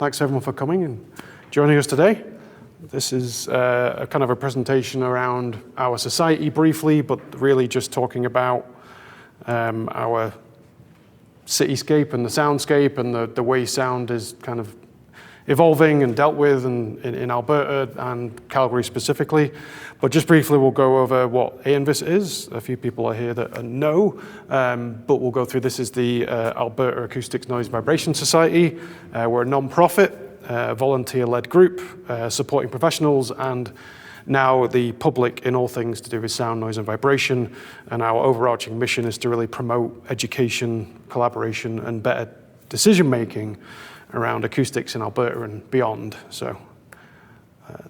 Thanks everyone for coming and joining us today. This is a kind of a presentation around our society briefly, but really just talking about our cityscape and the soundscape and the way sound is kind of evolving and dealt with in Alberta and Calgary specifically. But just briefly, we'll go over what AANViS is. A few people are here that know, but we'll go through. This is the Alberta Acoustics Noise Vibration Society. We're a non-profit, volunteer-led group supporting professionals and now the public in all things to do with sound, noise, and vibration. And our overarching mission is to really promote education, collaboration, and better decision-making around acoustics in Alberta and beyond. So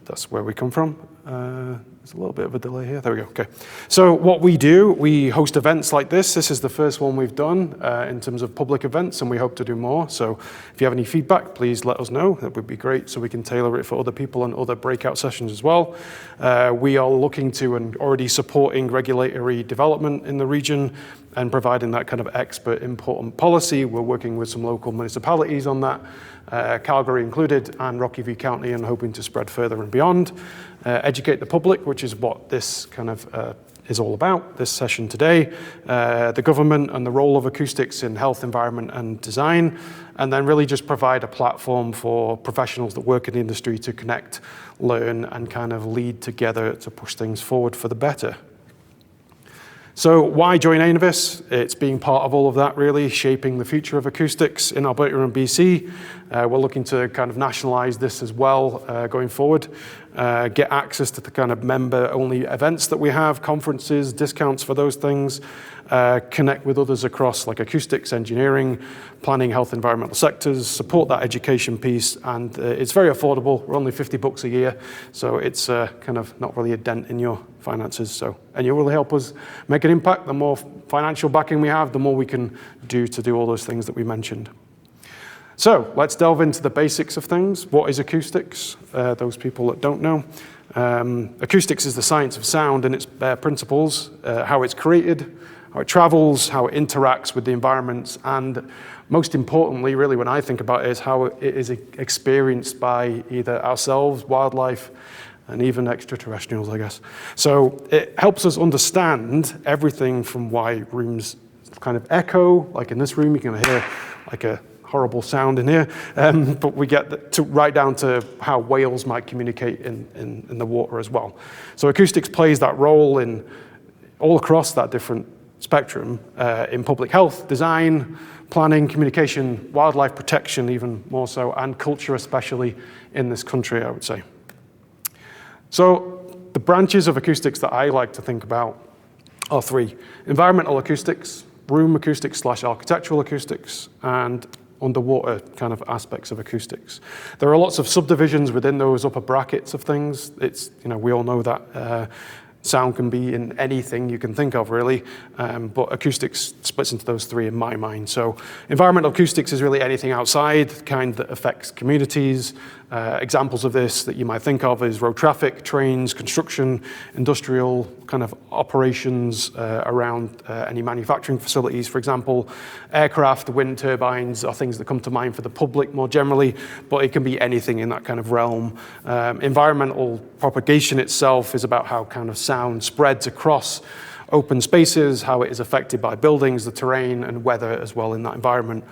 that's where we come from. There's a little bit of a delay here. There we go. Okay. So what we do, we host events like this. This is the first one we've done in terms of public events, and we hope to do more. So if you have any feedback, please let us know. That would be great, so we can tailor it for other people and other breakout sessions as well. We are looking to and already supporting regulatory development in the region and providing that kind of expert input on policy. We're working with some local municipalities on that, Calgary included, and Rocky View County, and hoping to spread further and beyond. Educate the public, which is what this kind of is all about, this session today. The government and the role of acoustics in health, environment, and design, and then really just provide a platform for professionals that work in the industry to connect, learn, and kind of lead together to push things forward for the better. So why join AANViS? It's being part of all of that, really, shaping the future of acoustics in Alberta and BC. We're looking to kind of nationalize this as well going forward, get access to the kind of member-only events that we have, conferences, discounts for those things, connect with others across like acoustics, engineering, planning, health, environmental sectors, support that education piece, and it's very affordable. We're only $50 a year, so it's kind of not really a dent in your finances. So, and you'll really help us make an impact. The more financial backing we have, the more we can do to do all those things that we mentioned. So let's delve into the basics of things. What is acoustics? Those people that don't know. Acoustics is the science of sound and its principles, how it's created, how it travels, how it interacts with the environments, and most importantly, really, when I think about it, is how it is experienced by either ourselves, wildlife, and even extraterrestrials, I guess. So it helps us understand everything from why rooms kind of echo, like in this room, you can hear like a horrible sound in here, but we get right down to how whales might communicate in the water as well. So acoustics plays that role in all across that different spectrum in public health, design, planning, communication, wildlife protection even more so, and culture especially in this country, I would say. So the branches of acoustics that I like to think about are three: environmental acoustics, room acoustics / architectural acoustics, and underwater kind of aspects of acoustics. There are lots of subdivisions within those upper brackets of things. It's, you know, we all know that sound can be in anything you can think of, really, but acoustics splits into those three in my mind. So environmental acoustics is really anything outside, the kind that affects communities. Examples of this that you might think of is road traffic, trains, construction, industrial kind of operations around any manufacturing facilities, for example. Aircraft, wind turbines are things that come to mind for the public more generally, but it can be anything in that kind of realm. Environmental propagation itself is about how kind of sound spreads across open spaces, how it is affected by buildings, the terrain, and weather as well in that environment.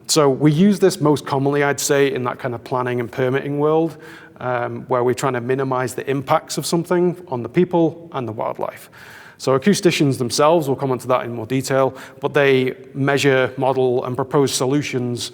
So we use this most commonly, I'd say, in that kind of planning and permitting world, where we're trying to minimize the impacts of something on the people and the wildlife. So acousticians themselves, we'll come onto that in more detail, but they measure, model, and propose solutions,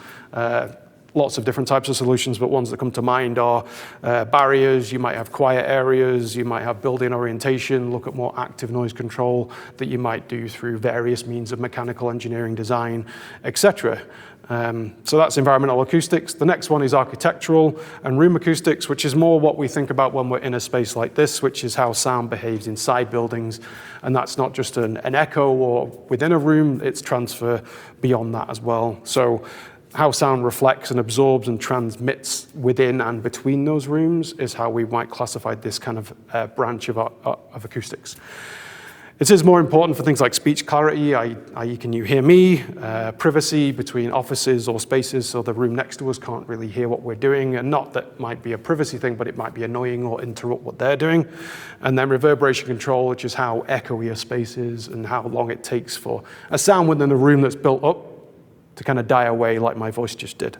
lots of different types of solutions, but ones that come to mind are barriers. You might have quiet areas, you might have building orientation, look at more active noise control that you might do through various means of mechanical engineering design, etc. So that's environmental acoustics. The next one is architectural and room acoustics, which is more what we think about when we're in a space like this, which is how sound behaves inside buildings. And that's not just an echo or within a room, it's transfer beyond that as well. So how sound reflects and absorbs and transmits within and between those rooms is how we might classify this kind of branch of acoustics. It is more important for things like speech clarity, i.e. can you hear me, privacy between offices or spaces so the room next to us can't really hear what we're doing, and not that might be a privacy thing, but it might be annoying or interrupt what they're doing. And then reverberation control, which is how echoey a space is and how long it takes for a sound within a room that's built up to kind of die away like my voice just did.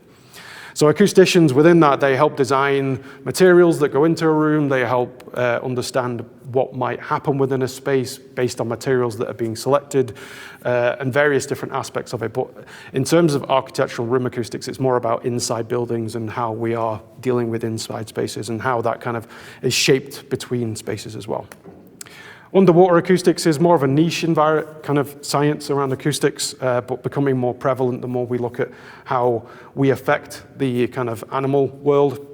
So acousticians within that, they help design materials that go into a room. They help understand what might happen within a space based on materials that are being selected and various different aspects of it. But in terms of architectural room acoustics, it's more about inside buildings and how we are dealing with inside spaces and how that kind of is shaped between spaces as well. Underwater acoustics is more of a niche kind of science around acoustics, but becoming more prevalent the more we look at how we affect the kind of animal world.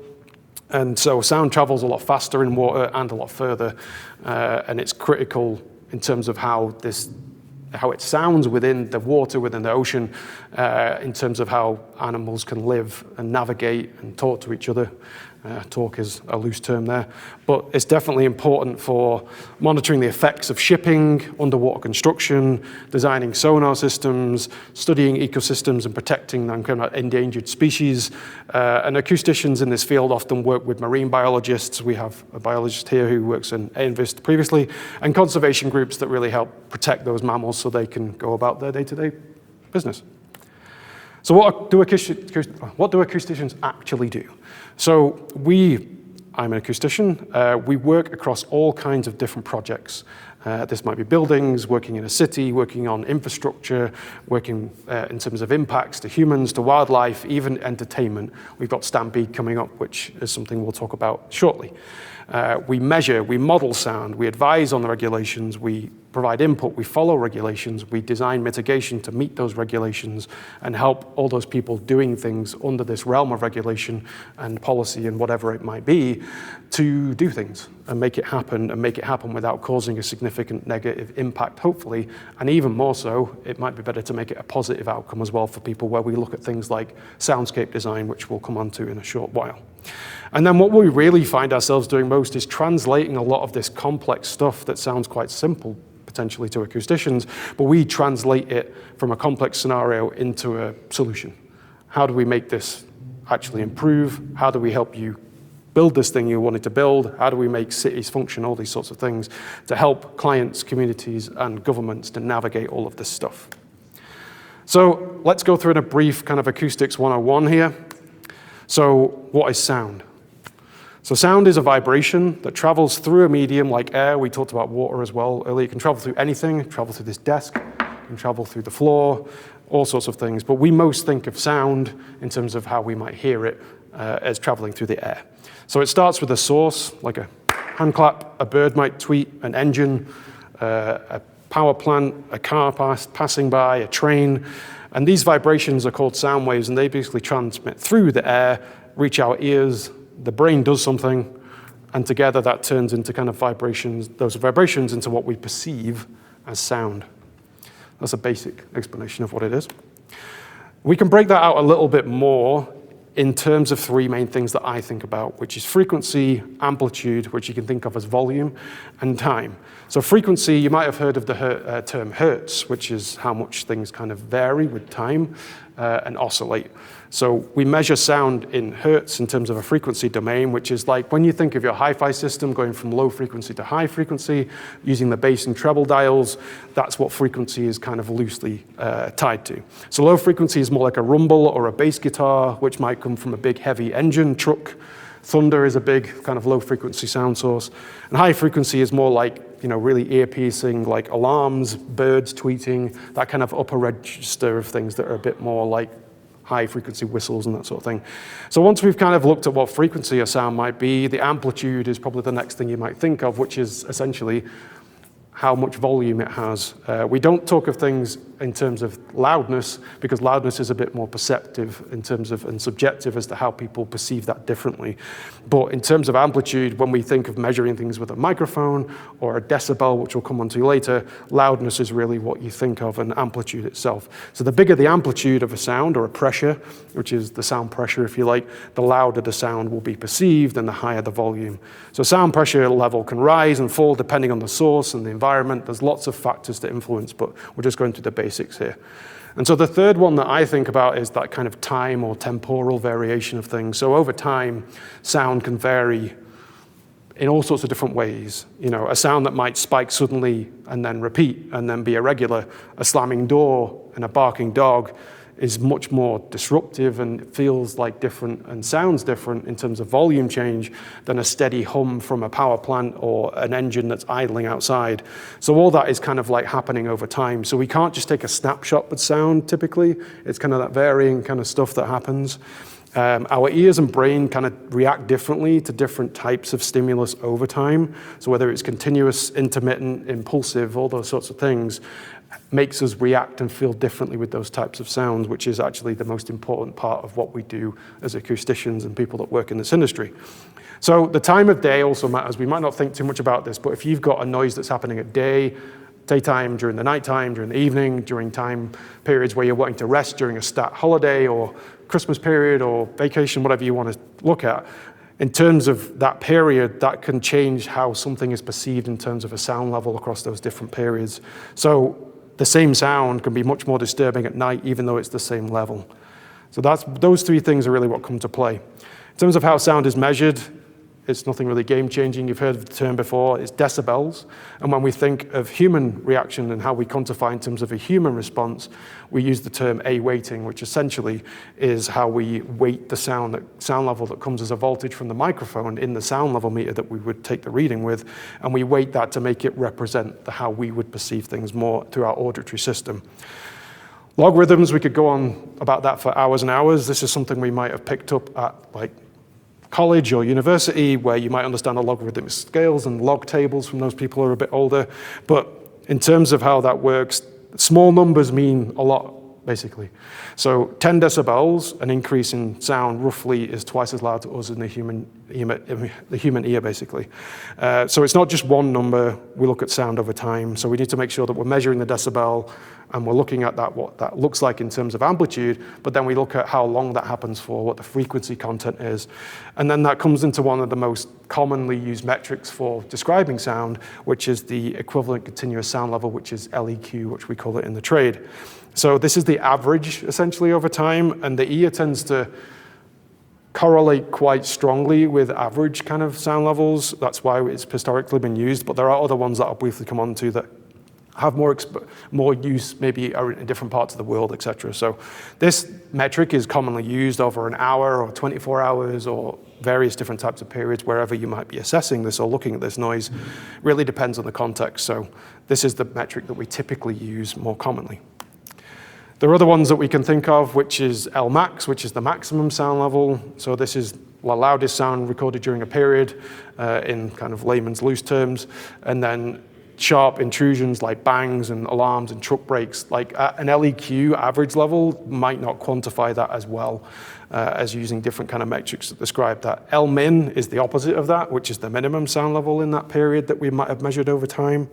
And so sound travels a lot faster in water and a lot further, and it's critical in terms of how it sounds within the water, within the ocean, in terms of how animals can live and navigate and talk to each other. Talk is a loose term there, but it's definitely important for monitoring the effects of shipping, underwater construction, designing sonar systems, studying ecosystems and protecting them kind of endangered species. And acousticians in this field often work with marine biologists. We have a biologist here who works in AANViS previously, and conservation groups that really help protect those mammals so they can go about their day-to-day business. So what do acousticians actually do? So I'm an acoustician. We work across all kinds of different projects. This might be buildings, working in a city, working on infrastructure, working in terms of impacts to humans, to wildlife, even entertainment. We've got Stampede coming up, which is something we'll talk about shortly. We measure, we model sound, we advise on the regulations, we provide input, we follow regulations, we design mitigation to meet those regulations and help all those people doing things under this realm of regulation and policy and whatever it might be to do things and make it happen without causing a significant negative impact, hopefully, and even more so, it might be better to make it a positive outcome as well for people where we look at things like soundscape design, which we'll come on to in a short while. And then what we really find ourselves doing most is translating a lot of this complex stuff that sounds quite simple potentially to acousticians, but we translate it from a complex scenario into a solution. How do we make this actually improve? How do we help you build this thing you wanted to build? How do we make cities function? All these sorts of things to help clients, communities, and governments to navigate all of this stuff. So let's go through in a brief kind of acoustics 101 here. So what is sound? So sound is a vibration that travels through a medium like air. We talked about water as well earlier. It can travel through anything, travel through this desk, it can travel through the floor, all sorts of things. But we most think of sound in terms of how we might hear it as traveling through the air. So it starts with a source, like a hand clap, a bird might tweet, an engine, a power plant, a car passing by, a train. And these vibrations are called sound waves, and they basically transmit through the air, reach our ears, the brain does something, and together that turns into kind of vibrations, those vibrations into what we perceive as sound. That's a basic explanation of what it is. We can break that out a little bit more in terms of three main things that I think about, which is frequency, amplitude, which you can think of as volume, and time. So frequency, you might have heard of the term hertz, which is how much things kind of vary with time and oscillate. So we measure sound in hertz in terms of a frequency domain, which is like when you think of your hi-fi system going from low frequency to high frequency, using the bass and treble dials, that's what frequency is kind of loosely tied to. So low frequency is more like a rumble or a bass guitar, which might come from a big heavy engine truck. Thunder is a big kind of low frequency sound source. And high frequency is more like, really ear-piercing, like alarms, birds tweeting, that kind of upper register of things that are a bit more like high-frequency whistles and that sort of thing. So once we've kind of looked at what frequency a sound might be, the amplitude is probably the next thing you might think of, which is essentially how much volume it has. We don't talk of things in terms of loudness, because loudness is a bit more perceptive in terms of, and subjective as to how people perceive that differently. But in terms of amplitude, when we think of measuring things with a microphone or a decibel, which we'll come on to later, loudness is really what you think of, and amplitude itself. So the bigger the amplitude of a sound, or a pressure, which is the sound pressure if you like, the louder the sound will be perceived and the higher the volume. So sound pressure level can rise and fall depending on the source and the environment. There's lots of factors to influence, but we're just going through the basics here. And so the third one that I think about is that kind of time or temporal variation of things. So over time, sound can vary in all sorts of different ways. You know, a sound that might spike suddenly and then repeat and then be irregular, a slamming door and a barking dog, is much more disruptive and feels like different and sounds different in terms of volume change than a steady hum from a power plant or an engine that's idling outside. So all that is kind of like happening over time. So we can't just take a snapshot with sound typically. It's kind of that varying kind of stuff that happens. Our ears and brain kind of react differently to different types of stimulus over time. So whether it's continuous, intermittent, impulsive, all those sorts of things, makes us react and feel differently with those types of sounds, which is actually the most important part of what we do as acousticians and people that work in this industry. So the time of day also matters. We might not think too much about this, but if you've got a noise that's happening at daytime, during the nighttime, during the evening, during time periods where you're wanting to rest during a stat holiday or Christmas period or vacation, whatever you want to look at, in terms of that period, that can change how something is perceived in terms of a sound level across those different periods. So the same sound can be much more disturbing at night, even though it's the same level. So those three things are really what come to play. In terms of how sound is measured, it's nothing really game-changing. You've heard of the term before. It's decibels. And when we think of human reaction and how we quantify in terms of a human response, we use the term A-weighting, which essentially is how we weight the sound level that comes as a voltage from the microphone in the sound level meter that we would take the reading with, and we weight that to make it represent how we would perceive things more through our auditory system. Logarithms, we could go on about that for hours and hours. This is something we might have picked up at like college or university, where you might understand the logarithmic scales and log tables from those people who are a bit older. But in terms of how that works, small numbers mean a lot, basically. So 10 decibels, an increase in sound roughly is twice as loud to us in the human ear, basically. So it's not just one number. We look at sound over time. So we need to make sure that we're measuring the decibel and we're looking at that, what that looks like in terms of amplitude, but then we look at how long that happens for, what the frequency content is. And then that comes into one of the most commonly used metrics for describing sound, which is the equivalent continuous sound level, which is LEQ, which we call it in the trade. So this is the average, essentially, over time, and the ear tends to correlate quite strongly with average kind of sound levels. That's why it's historically been used, but there are other ones that I'll briefly come on to that have more use, maybe in different parts of the world, et cetera. So this metric is commonly used over an hour or 24 hours or various different types of periods, wherever you might be assessing this or looking at this noise. Really depends on the context. So this is the metric that we typically use more commonly. There are other ones that we can think of, which is Lmax, which is the maximum sound level. So this is the loudest sound recorded during a period in kind of layman's loose terms. And then sharp intrusions like bangs and alarms and truck brakes, like an LEQ average level might not quantify that as well as using different kind of metrics to describe that. Lmin is the opposite of that, which is the minimum sound level in that period that we might have measured over time.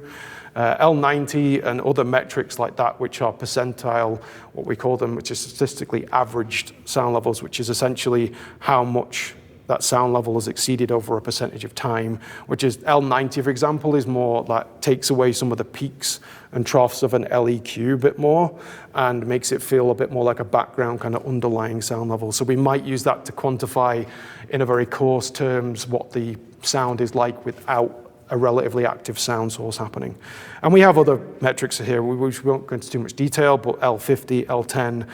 L90 and other metrics like that, which are percentile, what we call them, which is statistically averaged sound levels, which is essentially how much that sound level is exceeded over a percentage of time, which is L90, for example, is more like takes away some of the peaks and troughs of an LEQ a bit more and makes it feel a bit more like a background kind of underlying sound level. So we might use that to quantify in a very coarse terms what the sound is like without a relatively active sound source happening. And we have other metrics here, which we won't go into too much detail, but L50, L10,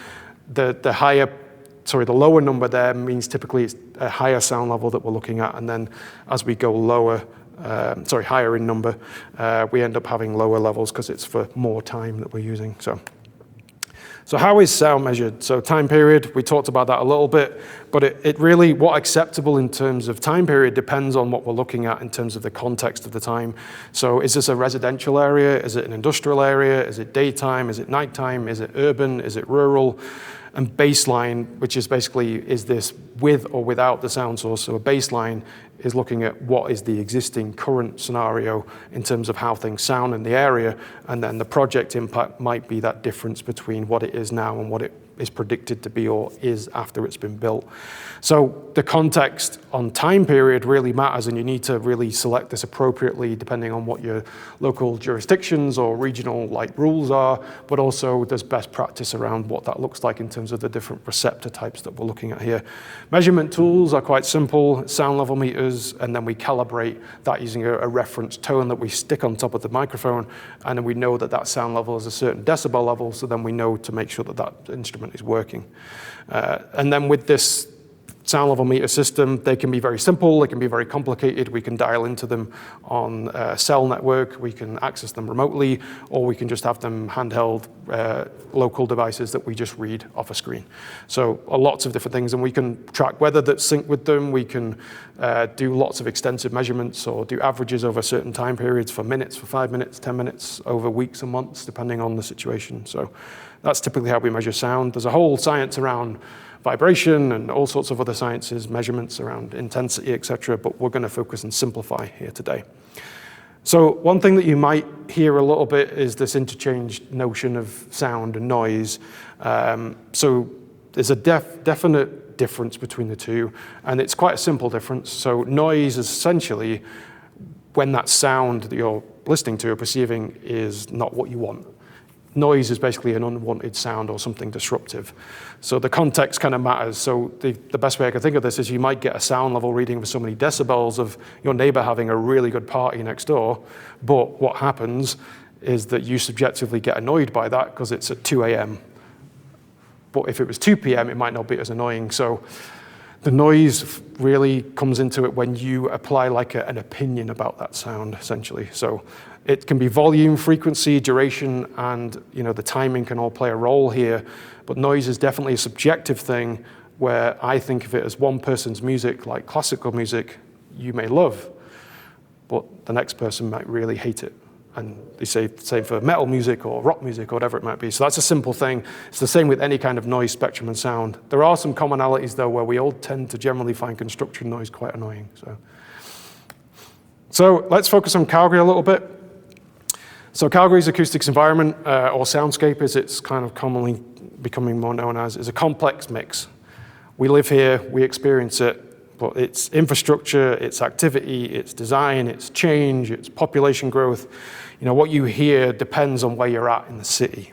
the lower number there means typically it's a higher sound level that we're looking at, and then as we go higher in number, we end up having lower levels because it's for more time that we're using. So how is sound measured? So time period, we talked about that a little bit, but it really, what acceptable in terms of time period depends on what we're looking at in terms of the context of the time. So is this a residential area? Is it an industrial area? Is it daytime? Is it nighttime? Is it urban? Is it rural? And baseline, which is basically, is this with or without the sound source? So a baseline is looking at what is the existing current scenario in terms of how things sound in the area, and then the project impact might be that difference between what it is now and what it is predicted to be or is after it's been built. So the context on time period really matters, and you need to really select this appropriately depending on what your local jurisdictions or regional rules are, but also there's best practice around what that looks like in terms of the different receptor types that we're looking at here. Measurement tools are quite simple, sound level meters, and then we calibrate that using a reference tone that we stick on top of the microphone, and then we know that that sound level is a certain decibel level, so then we know to make sure that that instrument is working. And then with this sound level meter system, they can be very simple, they can be very complicated. We can dial into them on a cell network, we can access them remotely, or we can just have them handheld local devices that we just read off a screen. So lots of different things, and we can track weather that's synced with them. We can do lots of extensive measurements or do averages over certain time periods for minutes, for 5 minutes, 10 minutes, over weeks and months, depending on the situation. So that's typically how we measure sound. There's a whole science around vibration and all sorts of other sciences, measurements around intensity, etc., but we're going to focus and simplify here today. So one thing that you might hear a little bit is this interchanged notion of sound and noise. So there's a definite difference between the two, and it's quite a simple difference. So noise is essentially when that sound that you're listening to or perceiving is not what you want. Noise is basically an unwanted sound or something disruptive. So the context kind of matters. So the best way I can think of this is you might get a sound level reading for so many decibels of your neighbor having a really good party next door, but what happens is that you subjectively get annoyed by that because it's at 2 a.m. But if it was 2 p.m., it might not be as annoying. So the noise really comes into it when you apply an opinion about that sound, essentially. So it can be volume, frequency, duration, and the timing can all play a role here. But noise is definitely a subjective thing where I think of it as one person's music, like classical music, you may love, but the next person might really hate it. And they say same for metal music or rock music or whatever it might be. So that's a simple thing. It's the same with any kind of noise spectrum and sound. There are some commonalities, though, where we all tend to generally find construction noise quite annoying. So let's focus on Calgary a little bit. So Calgary's acoustics environment, or soundscape as it's kind of commonly becoming more known as, is a complex mix. We live here, we experience it, but it's infrastructure, it's activity, it's design, it's change, it's population growth. What you hear depends on where you're at in the city.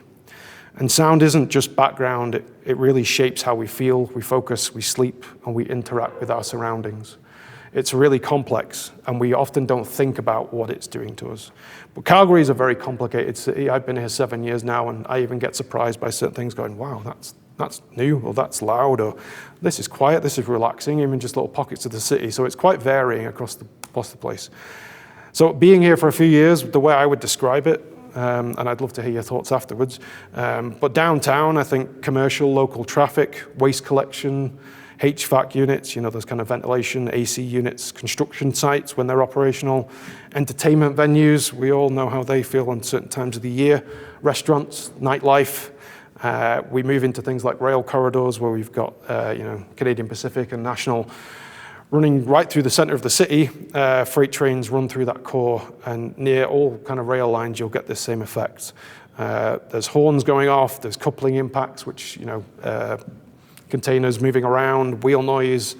And sound isn't just background, it really shapes how we feel, we focus, we sleep, and we interact with our surroundings. It's really complex, and we often don't think about what it's doing to us. But Calgary is a very complicated city. I've been here 7 years now, and I even get surprised by certain things going, wow, that's new, or that's loud, or this is quiet, this is relaxing, even just little pockets of the city. So it's quite varying across the place. So being here for a few years, the way I would describe it, and I'd love to hear your thoughts afterwards, but downtown, I think commercial, local traffic, waste collection, HVAC units, those kind of ventilation, AC units, construction sites when they're operational, entertainment venues, we all know how they feel on certain times of the year, restaurants, nightlife. We move into things like rail corridors where we've got Canadian Pacific and National running right through the center of the city. Freight trains run through that core, and near all kind of rail lines you'll get this same effect. There's horns going off, there's coupling impacts, which containers moving around, wheel noise,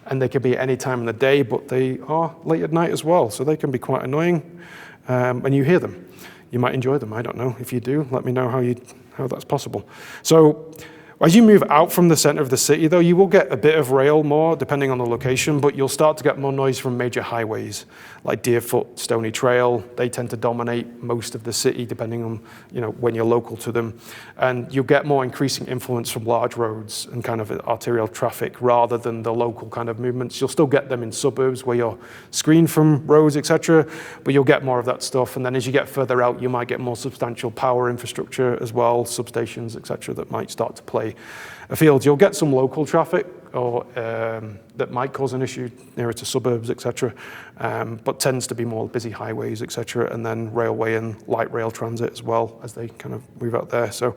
and they can be at any time in the day, but they are late at night as well, so they can be quite annoying, and you hear them. You might enjoy them, I don't know. If you do, let me know how that's possible. So As you move out from the center of the city, though, you will get a bit of rail more, depending on the location, but you'll start to get more noise from major highways, like Deerfoot, Stony Trail. They tend to dominate most of the city, depending on when you're local to them. And you'll get more increasing influence from large roads and kind of arterial traffic, rather than the local kind of movements. You'll still get them in suburbs where you're screened from roads, etc., but you'll get more of that stuff. And then as you get further out, you might get more substantial power infrastructure as well, substations, etc., that might start to play a field. You'll get some local traffic or that might cause an issue nearer to suburbs, etc., but tends to be more busy highways, etc., and then railway and light rail transit as well as they kind of move out there. So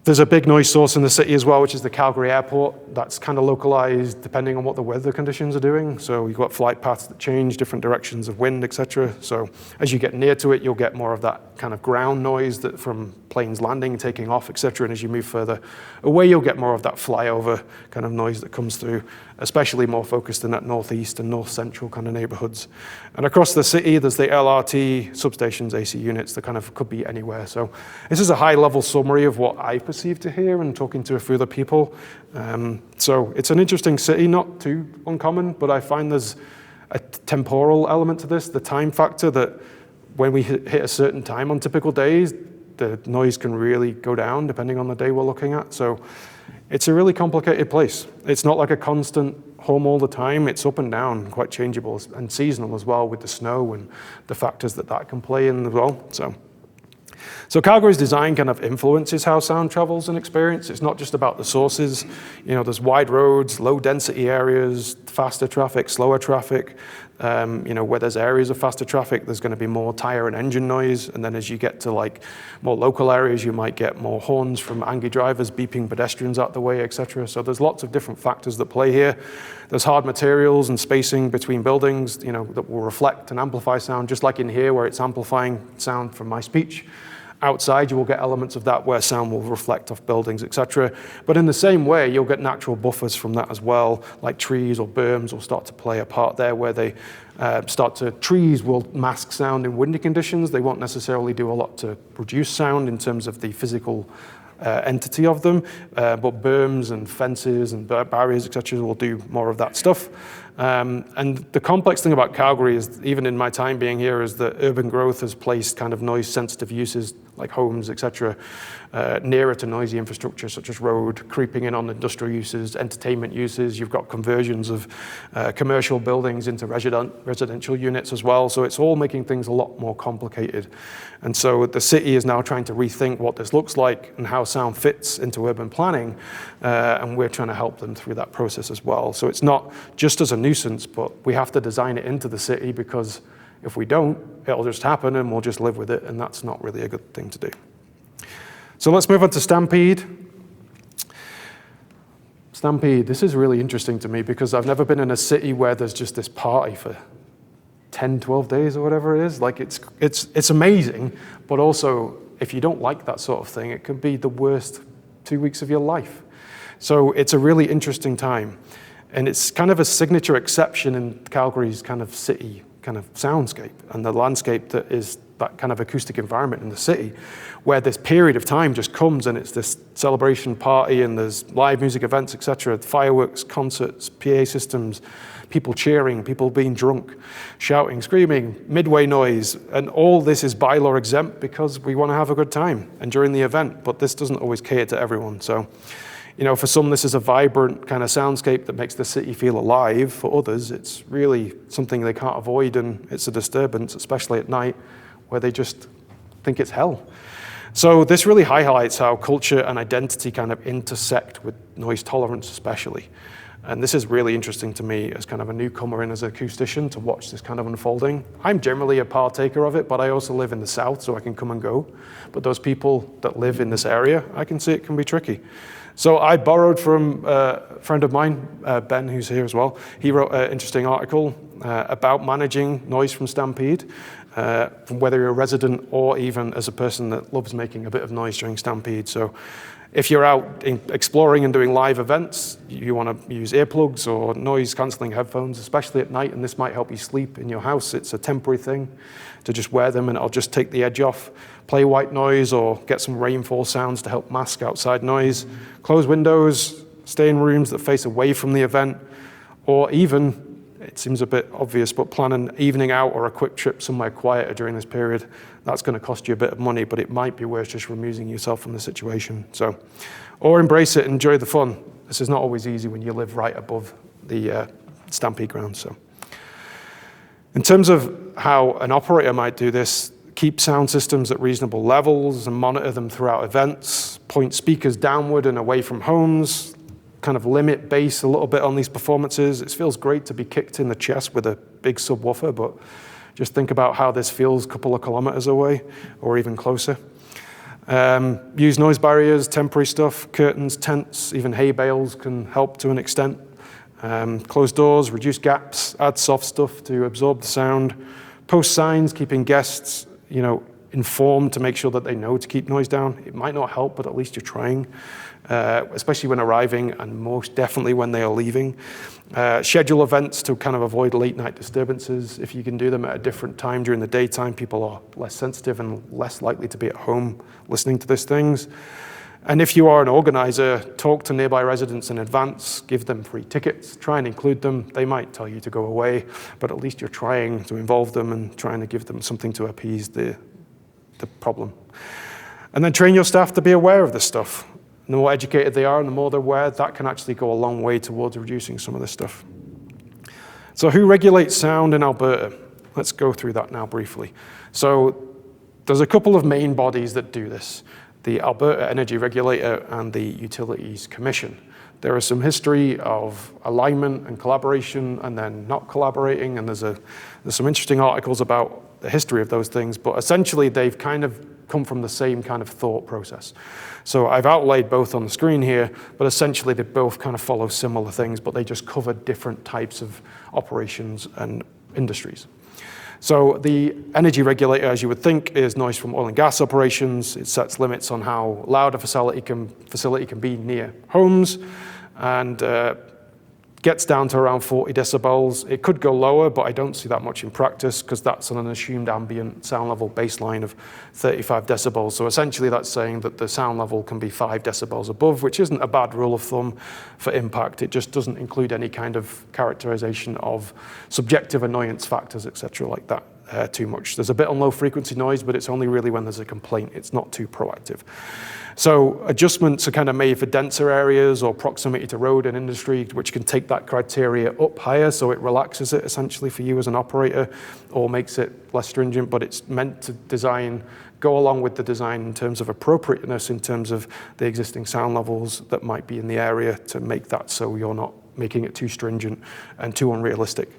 there's a big noise source in the city as well, which is the Calgary airport. That's kind of localized depending on what the weather conditions are doing. So you've got flight paths that change, different directions of wind, etc. So as you get near to it, you'll get more of that kind of ground noise that from planes landing, taking off, etc. And as you move further away, you'll get more of that flyover kind of noise that comes through, especially more focused in that northeast and north central kind of neighborhoods. And across the city, there's the LRT substations, AC units that kind of could be anywhere. So this is a high level summary of what I perceive to hear and talking to a few other people. So it's an interesting city, not too uncommon, but I find there's a temporal element to this, the time factor, that when we hit a certain time on typical days, the noise can really go down depending on the day we're looking at. So it's a really complicated place. It's not like a constant home all the time. It's up and down, quite changeable and seasonal as well, with the snow and the factors that can play in as well. So Calgary's design kind of influences how sound travels and experience. It's not just about the sources. There's wide roads, low density areas, faster traffic, slower traffic. Where there's areas of faster traffic, there's going to be more tire and engine noise. And then as you get to like more local areas, you might get more horns from angry drivers beeping pedestrians out the way, etc. So there's lots of different factors that play here. There's hard materials and spacing between buildings, that will reflect and amplify sound, just like in here where it's amplifying sound from my speech. Outside, you will get elements of that where sound will reflect off buildings, etc. But in the same way, you'll get natural buffers from that as well, like trees or berms will start to play a part there where they trees will mask sound in windy conditions. They won't necessarily do a lot to reduce sound in terms of the physical entity of them, but berms and fences and barriers, etc., will do more of that stuff. And the complex thing about Calgary is, even in my time being here, is that urban growth has placed kind of noise-sensitive uses like homes, etc., nearer to noisy infrastructure such as road, creeping in on industrial uses, entertainment uses. You've got conversions of commercial buildings into residential units as well. So it's all making things a lot more complicated. And so the city is now trying to rethink what this looks like and how sound fits into urban planning. And we're trying to help them through that process as well. So it's not just as a nuisance, but we have to design it into the city, because if we don't, it'll just happen and we'll just live with it, and that's not really a good thing to do. So let's move on to Stampede. Stampede, this is really interesting to me because I've never been in a city where there's just this party for 10, 12 days or whatever it is. Like it's amazing, but also if you don't like that sort of thing, it can be the worst 2 weeks of your life. So it's a really interesting time. And it's kind of a signature exception in Calgary's kind of city kind of soundscape and the landscape that is that kind of acoustic environment in the city, where this period of time just comes and it's this celebration party and there's live music events, etc., fireworks, concerts, PA systems, people cheering, people being drunk, shouting, screaming, midway noise, and all this is bylaw exempt because we want to have a good time and during the event, but this doesn't always cater to everyone. So, for some, this is a vibrant kind of soundscape that makes the city feel alive. For others, it's really something they can't avoid, and it's a disturbance, especially at night, where they just think it's hell. So this really highlights how culture and identity kind of intersect with noise tolerance especially. And this is really interesting to me as kind of a newcomer and as an acoustician to watch this kind of unfolding. I'm generally a partaker of it, but I also live in the south, so I can come and go. But those people that live in this area, I can see it can be tricky. So I borrowed from a friend of mine, Ben, who's here as well. He wrote an interesting article about managing noise from Stampede. whether you're a resident or even as a person that loves making a bit of noise during Stampede. So if you're out exploring and doing live events, you want to use earplugs or noise-canceling headphones, especially at night, and this might help you sleep in your house. It's a temporary thing to just wear them, and it'll just take the edge off. Play white noise or get some rainfall sounds to help mask outside noise. Close windows, stay in rooms that face away from the event, or even, it seems a bit obvious, but plan an evening out or a quick trip somewhere quieter during this period. That's going to cost you a bit of money, but it might be worth just removing yourself from the situation. So, or embrace it, enjoy the fun. This is not always easy when you live right above the Stampede ground. So, in terms of how an operator might do this, keep sound systems at reasonable levels and monitor them throughout events, point speakers downward and away from homes, kind of limit bass a little bit on these performances. It feels great to be kicked in the chest with a big subwoofer, but just think about how this feels a couple of kilometers away or even closer. Use noise barriers, temporary stuff, curtains, tents, even hay bales can help to an extent. Close doors, reduce gaps, add soft stuff to absorb the sound. Post signs, keeping guests, informed to make sure that they know to keep noise down. It might not help, but at least you're trying, especially when arriving and most definitely when they are leaving. Schedule events to kind of avoid late night disturbances. If you can do them at a different time during the daytime, people are less sensitive and less likely to be at home listening to these things. And if you are an organizer, talk to nearby residents in advance, give them free tickets, try and include them. They might tell you to go away, but at least you're trying to involve them and trying to give them something to appease the problem. And then train your staff to be aware of this stuff. The more educated they are and the more they're aware, that can actually go a long way towards reducing some of this stuff. So who regulates sound in Alberta? Let's go through that now briefly. So there's a couple of main bodies that do this: the Alberta Energy Regulator and the Utilities Commission. There is some history of alignment and collaboration and then not collaborating, and there's some interesting articles about the history of those things, but essentially they've kind of come from the same kind of thought process. So I've outlaid both on the screen here, but essentially they both kind of follow similar things, but they just cover different types of operations and industries. So the energy regulator, as you would think, is noise from oil and gas operations. It sets limits on how loud a facility can be near homes, and gets down to around 40 decibels. It could go lower, but I don't see that much in practice because that's on an assumed ambient sound level baseline of 35 decibels. So essentially that's saying that the sound level can be 5 decibels above, which isn't a bad rule of thumb for impact. It just doesn't include any kind of characterization of subjective annoyance factors, etc., like that too much. There's a bit on low frequency noise, but it's only really when there's a complaint. It's not too proactive. So adjustments are kind of made for denser areas or proximity to road and industry, which can take that criteria up higher, so it relaxes it essentially for you as an operator or makes it less stringent, but it's meant to go along with the design in terms of appropriateness, in terms of the existing sound levels that might be in the area to make that so you're not making it too stringent and too unrealistic.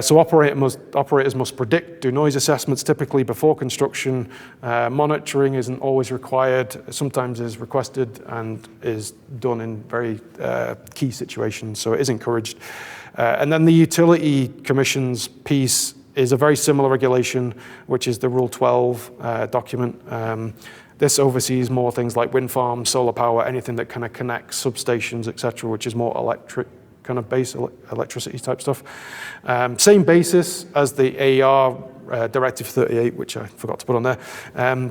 So operators must do noise assessments typically before construction. Monitoring isn't always required, sometimes is requested and is done in very key situations, so it is encouraged. And then the Utility Commission's piece is a very similar regulation, which is the Rule 12 document. This oversees more things like wind farms, solar power, anything that kind of connects substations, etc., which is more electric kind of base, electricity type stuff. Same basis as the AER Directive 38, which I forgot to put on there,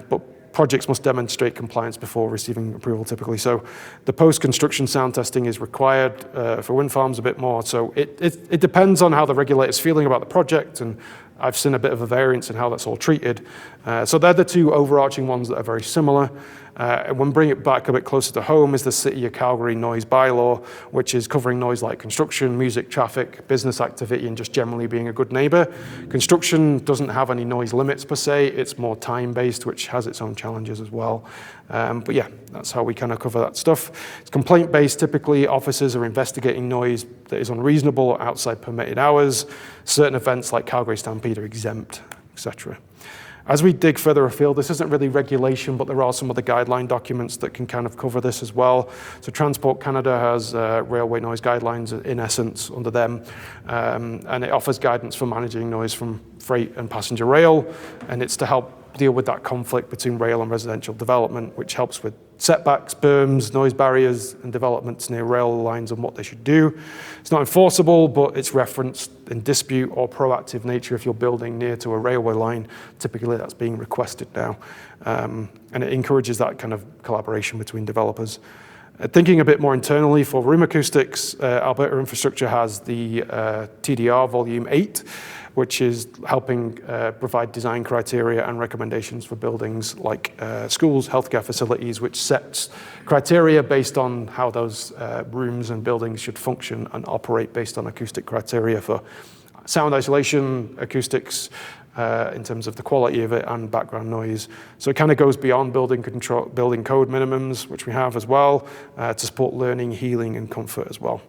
but projects must demonstrate compliance before receiving approval typically. So the post-construction sound testing is required for wind farms a bit more. So it depends on how the regulator's feeling about the project, and I've seen a bit of a variance in how that's all treated. So they're the two overarching ones that are very similar. And when bring it back a bit closer to home is the City of Calgary noise bylaw, which is covering noise like construction, music, traffic, business activity, and just generally being a good neighbor. Construction doesn't have any noise limits per se. It's more time-based, which has its own challenges as well. But yeah, that's how we kind of cover that stuff. It's complaint-based. Typically, officers are investigating noise that is unreasonable outside permitted hours. Certain events like Calgary Stampede are exempt, etc. As we dig further afield, this isn't really regulation, but there are some other guideline documents that can kind of cover this as well. So Transport Canada has railway noise guidelines in essence under them, and it offers guidance for managing noise from freight and passenger rail, and it's to help deal with that conflict between rail and residential development, which helps with setbacks, berms, noise barriers, and developments near rail lines and what they should do. It's not enforceable, but it's referenced in dispute or proactive nature if you're building near to a railway line. Typically that's being requested now. And it encourages that kind of collaboration between developers. Thinking a bit more internally for room acoustics, Alberta Infrastructure has the TDR Volume 8, which is helping provide design criteria and recommendations for buildings like schools, healthcare facilities, which sets criteria based on how those rooms and buildings should function and operate based on acoustic criteria for sound isolation, acoustics, in terms of the quality of it and background noise. So it kind of goes beyond building code minimums, which we have as well, to support learning, healing, and comfort as well.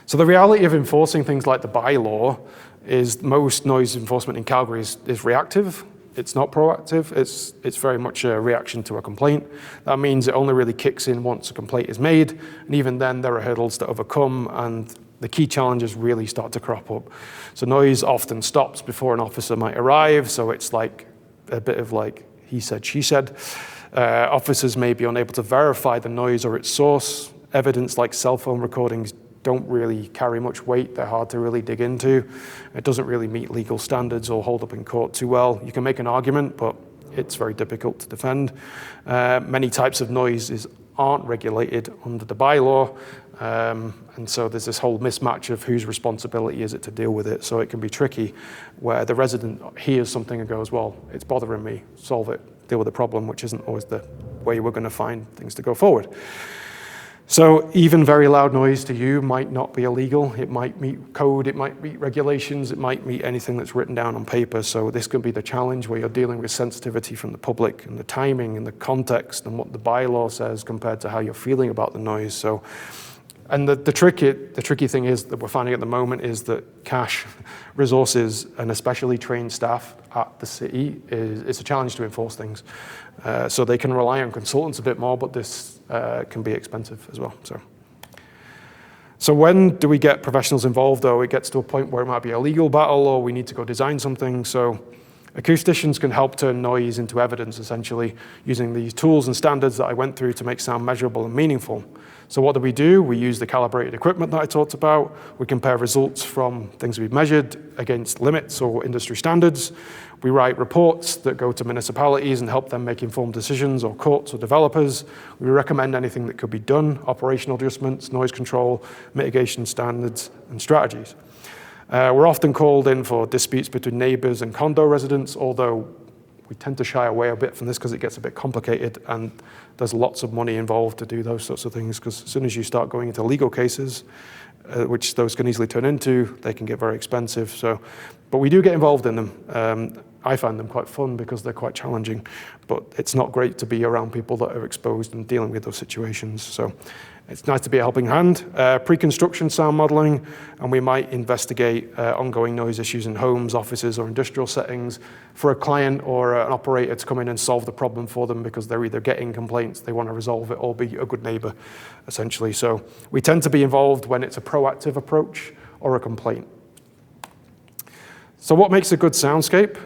So the reality of enforcing things like the bylaw is most noise enforcement in Calgary is reactive. It's not proactive. It's very much a reaction to a complaint. That means it only really kicks in once a complaint is made, and even then there are hurdles to overcome, and the key challenges really start to crop up. So noise often stops before an officer might arrive, so it's like a bit of like he said, she said. Officers may be unable to verify the noise or its source. Evidence like cell phone recordings don't really carry much weight. They're hard to really dig into. It doesn't really meet legal standards or hold up in court too well. You can make an argument, but it's very difficult to defend. Many types of noises aren't regulated under the bylaw, and so there's this whole mismatch of whose responsibility is it to deal with it. So it can be tricky where the resident hears something and goes, well, it's bothering me, solve it, deal with the problem, which isn't always the way we're going to find things to go forward. So even very loud noise to you might not be illegal. It might meet code, it might meet regulations, it might meet anything that's written down on paper. So this can be the challenge where you're dealing with sensitivity from the public and the timing and the context and what the bylaw says compared to how you're feeling about the noise. So, and the tricky thing is that we're finding at the moment is that cash, resources, and especially trained staff at the city is a challenge to enforce things. So they can rely on consultants a bit more, but this can be expensive as well. So when do we get professionals involved, though? It gets to a point where it might be a legal battle or we need to go design something. So acousticians can help turn noise into evidence, essentially, using these tools and standards that I went through to make sound measurable and meaningful. So what do? We use the calibrated equipment that I talked about. We compare results from things we've measured against limits or industry standards. We write reports that go to municipalities and help them make informed decisions, or courts or developers. We recommend anything that could be done, operational adjustments, noise control, mitigation standards, and strategies. We're often called in for disputes between neighbors and condo residents, although we tend to shy away a bit from this because it gets a bit complicated and there's lots of money involved to do those sorts of things, because as soon as you start going into legal cases, which those can easily turn into, they can get very expensive. But we do get involved in them. I find them quite fun because they're quite challenging, but it's not great to be around people that are exposed and dealing with those situations. So it's nice to be a helping hand. Pre-construction sound modeling, and we might investigate ongoing noise issues in homes, offices, or industrial settings for a client or an operator to come in and solve the problem for them because they're either getting complaints, they want to resolve it, or be a good neighbor, essentially. So we tend to be involved when it's a proactive approach or a complaint. So what makes a good soundscape?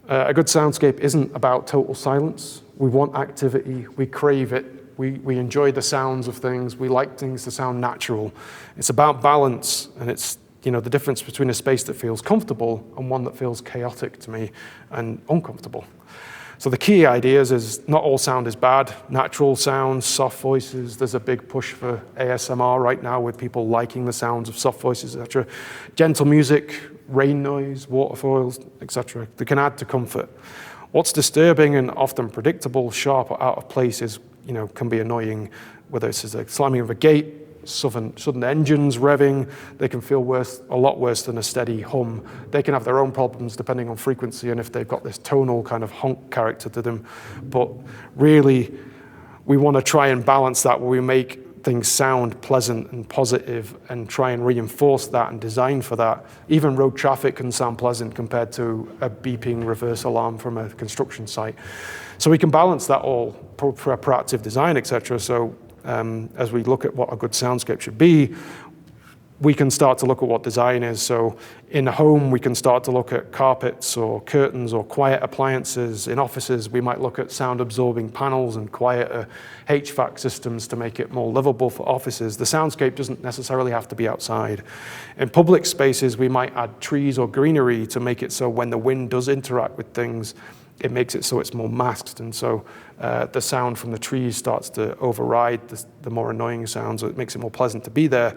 A good soundscape isn't about total silence. We want activity, we crave it, we enjoy the sounds of things, we like things to sound natural. It's about balance, and it's the difference between a space that feels comfortable and one that feels chaotic to me and uncomfortable. So the key ideas is not all sound is bad. Natural sounds, soft voices, there's a big push for ASMR right now with people liking the sounds of soft voices, etc. Gentle music, rain noise, waterfalls, etc. They can add to comfort. What's disturbing and often predictable, sharp or out of place is, can be annoying, whether it's a slamming of a gate, sudden engines revving. They can feel a lot worse than a steady hum. They can have their own problems depending on frequency and if they've got this tonal kind of honk character to them. But really, we want to try and balance that where we make things sound pleasant and positive and try and reinforce that and design for that. Even road traffic can sound pleasant compared to a beeping reverse alarm from a construction site. So we can balance that all for proactive design, etc. So as we look at what a good soundscape should be, we can start to look at what design is. So in a home, we can start to look at carpets or curtains or quiet appliances. In offices, we might look at sound-absorbing panels and quieter HVAC systems to make it more livable for offices. The soundscape doesn't necessarily have to be outside. In public spaces, we might add trees or greenery to make it so when the wind does interact with things, it makes it so it's more masked, and so the sound from the trees starts to override the more annoying sounds, so it makes it more pleasant to be there.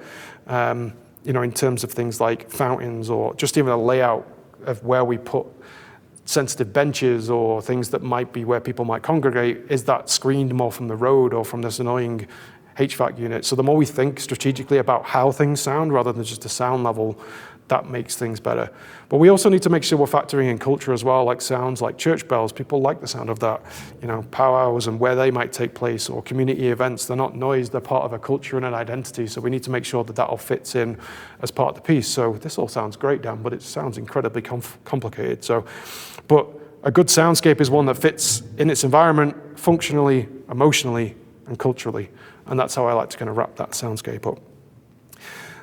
In terms of things like fountains or just even a layout of where we put sensitive benches or things that might be where people might congregate, is that screened more from the road or from this annoying HVAC unit? So the more we think strategically about how things sound rather than just a sound level, that makes things better. But we also need to make sure we're factoring in culture as well, like sounds like church bells. People like the sound of that. Powwows and where they might take place, or community events. They're not noise, they're part of a culture and an identity. So we need to make sure that all fits in as part of the piece. So this all sounds great, Dan, but it sounds incredibly complicated. But a good soundscape is one that fits in its environment functionally, emotionally, and culturally. And that's how I like to kind of wrap that soundscape up.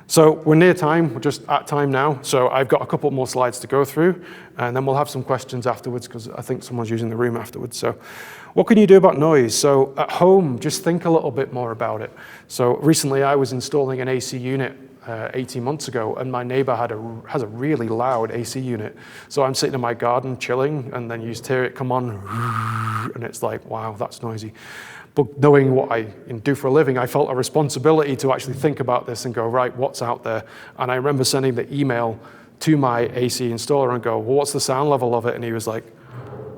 So we're near time, we're just at time now. So I've got a couple more slides to go through, and then we'll have some questions afterwards, because I think someone's using the room afterwards. So what can you do about noise? So at home, just think a little bit more about it. So recently I was installing an AC unit 18 months ago, and my neighbor has a really loud AC unit. So I'm sitting in my garden chilling, and then you just hear it come on, and it's like, wow, that's noisy. But knowing what I do for a living, I felt a responsibility to actually think about this and go, right, what's out there? And I remember sending the email to my AC installer and go, well, what's the sound level of it? And he was like,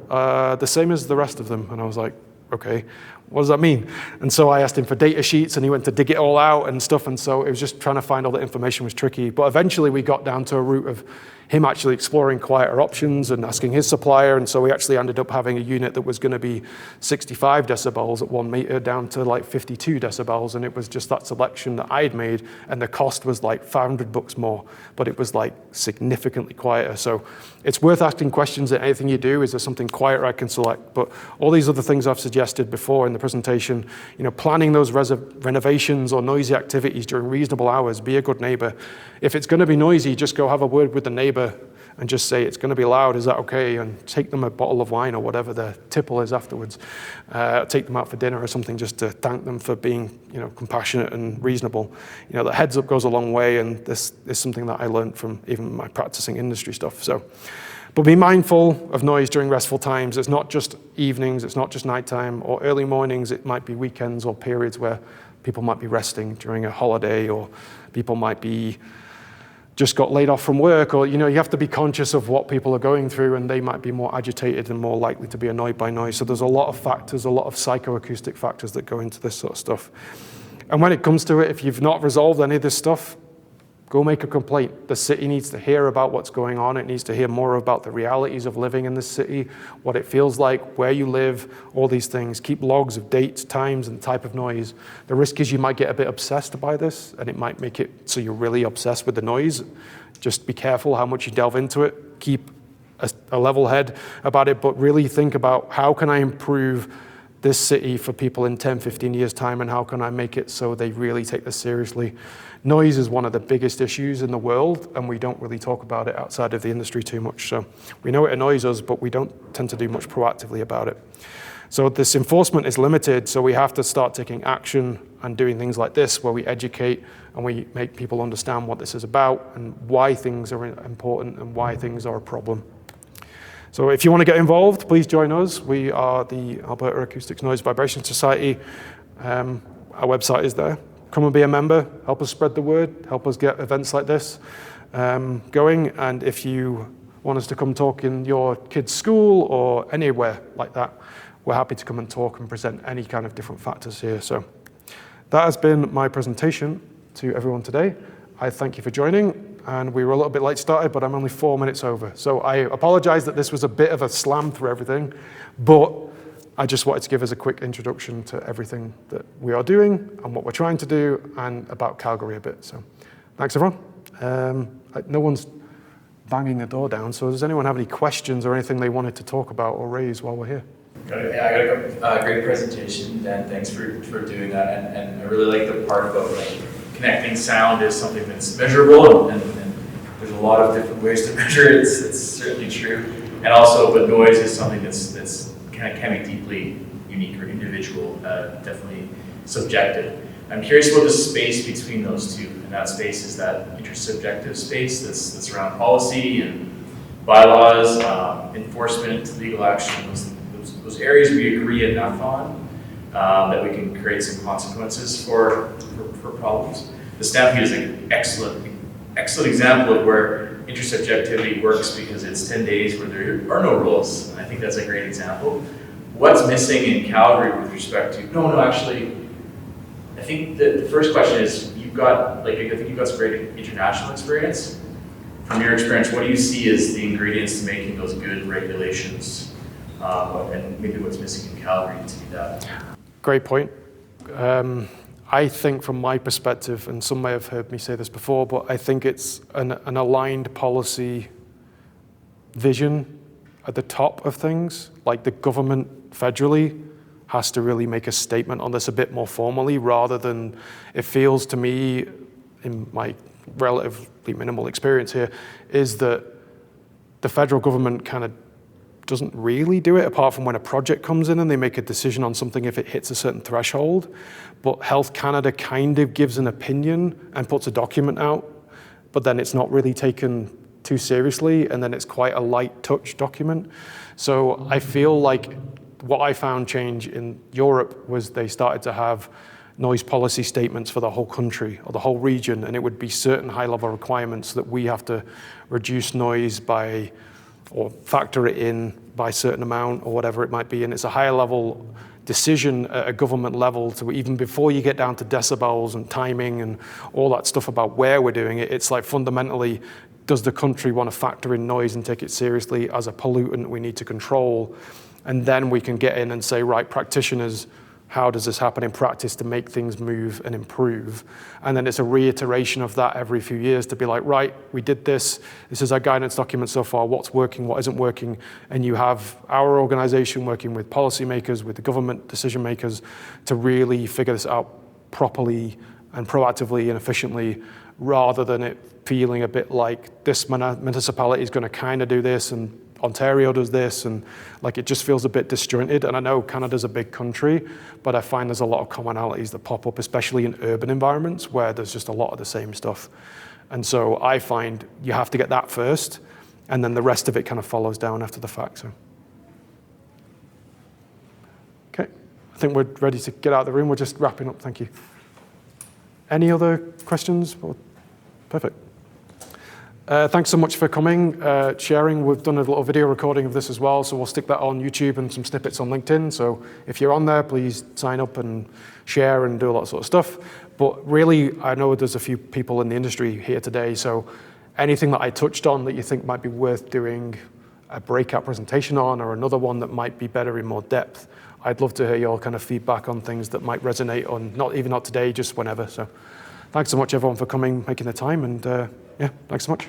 the same as the rest of them. And I was like, okay, what does that mean? And so I asked him for data sheets, and he went to dig it all out and stuff. And so it was just trying to find all the information was tricky. But eventually we got down to a route of him actually exploring quieter options and asking his supplier. And so we actually ended up having a unit that was going to be 65 decibels at 1 meter down to like 52 decibels. And it was just that selection that I'd made. And the cost was like $500 more, but it was like significantly quieter. So it's worth asking questions at anything you do. Is there something quieter I can select? But all these other things I've suggested before in the presentation, planning those renovations or noisy activities during reasonable hours, be a good neighbor. If it's going to be noisy, just go have a word with the neighbor and just say, it's going to be loud, is that okay? And take them a bottle of wine or whatever the tipple is afterwards. Take them out for dinner or something just to thank them for being compassionate and reasonable. The heads up goes a long way, and this is something that I learned from even my practicing industry stuff. But be mindful of noise during restful times. It's not just evenings, it's not just nighttime or early mornings. It might be weekends or periods where people might be resting during a holiday, or people might be just got laid off from work, or you have to be conscious of what people are going through, and they might be more agitated and more likely to be annoyed by noise. So there's a lot of factors, a lot of psychoacoustic factors that go into this sort of stuff. And when it comes to it, if you've not resolved any of this stuff, go make a complaint. The city needs to hear about what's going on. It needs to hear more about the realities of living in this city, what it feels like, where you live, all these things. Keep logs of dates, times, and type of noise. The risk is you might get a bit obsessed by this, and it might make it so you're really obsessed with the noise. Just be careful how much you delve into it. Keep a level head about it, but really think about, how can I improve this city for people in 10, 15 years' time, and how can I make it so they really take this seriously? Noise is one of the biggest issues in the world, and we don't really talk about it outside of the industry too much. So we know it annoys us, but we don't tend to do much proactively about it. So this enforcement is limited, so we have to start taking action and doing things like this, where we educate and we make people understand what this is about and why things are important and why things are a problem. So if you want to get involved, please join us. We are the Alberta Acoustics Noise Vibration Society. Our website is there. Come and be a member, help us spread the word, help us get events like this going. And if you want us to come talk in your kid's school or anywhere like that, we're happy to come and talk and present any kind of different factors here. So that has been my presentation to everyone today. I thank you for joining, and we were a little bit late started, but I'm only 4 minutes over. So I apologize that this was a bit of a slam through everything, but I just wanted to give us a quick introduction to everything that we are doing and what we're trying to do and about Calgary a bit. So thanks, everyone. No one's banging the door down, so does anyone have any questions or anything they wanted to talk about or raise while we're here? Yeah, I got a great presentation, Dan. Thanks for doing that. And I really like the part about like connecting sound is something that's measurable, and there's a lot of different ways to measure it. It's certainly true. And also, but noise is something that's can be deeply unique or individual, definitely subjective. I'm curious about the space between those two, and that space is that intersubjective space that's around policy and bylaws, enforcement, legal action, those areas we agree enough on that we can create some consequences for problems. The Stampede is an excellent example of where intersubjectivity works because it's 10 days where there are no rules. And I think that's a great example. What's missing in Calgary with respect to, actually, I think the first question is, I think you've got some great international experience. From your experience, what do you see as the ingredients to making those good regulations? And maybe what's missing in Calgary to do that? Great point. I think from my perspective, and some may have heard me say this before, but I think it's an aligned policy vision at the top of things. Like the government federally has to really make a statement on this a bit more formally, rather than, it feels to me, in my relatively minimal experience here, is that the federal government kind of doesn't really do it, apart from when a project comes in and they make a decision on something if it hits a certain threshold. But Health Canada kind of gives an opinion and puts a document out, but then it's not really taken too seriously, and then it's quite a light touch document. So I feel like what I found change in Europe was they started to have noise policy statements for the whole country or the whole region, and it would be certain high level requirements that we have to reduce noise by, or factor it in by a certain amount or whatever it might be. And it's a higher level decision at a government level to, even before you get down to decibels and timing and all that stuff about where we're doing it, it's like fundamentally, does the country want to factor in noise and take it seriously as a pollutant we need to control? And then we can get in and say, right, practitioners, how does this happen in practice to make things move and improve? And then it's a reiteration of that every few years to be like, right, we did this. This is our guidance document so far. What's working, what isn't working? And you have our organization working with policymakers, with the government decision makers to really figure this out properly and proactively and efficiently, rather than it feeling a bit like this municipality is going to kind of do this and Ontario does this, and like it just feels a bit disjointed. And I know Canada's a big country, but I find there's a lot of commonalities that pop up, especially in urban environments where there's just a lot of the same stuff. And so I find you have to get that first, and then the rest of it kind of follows down after the fact. So, okay, I think we're ready to get out of the room. We're just wrapping up. Thank you. Any other questions? Perfect. Thanks so much for coming, sharing. We've done a little video recording of this as well, so we'll stick that on YouTube and some snippets on LinkedIn. So if you're on there, please sign up and share and do a lot of sort of stuff. But really, I know there's a few people in the industry here today, so anything that I touched on that you think might be worth doing a breakout presentation on, or another one that might be better in more depth, I'd love to hear your kind of feedback on things that might resonate on, not today, just whenever. So thanks so much, everyone, for coming, making the time, and yeah, thanks so much.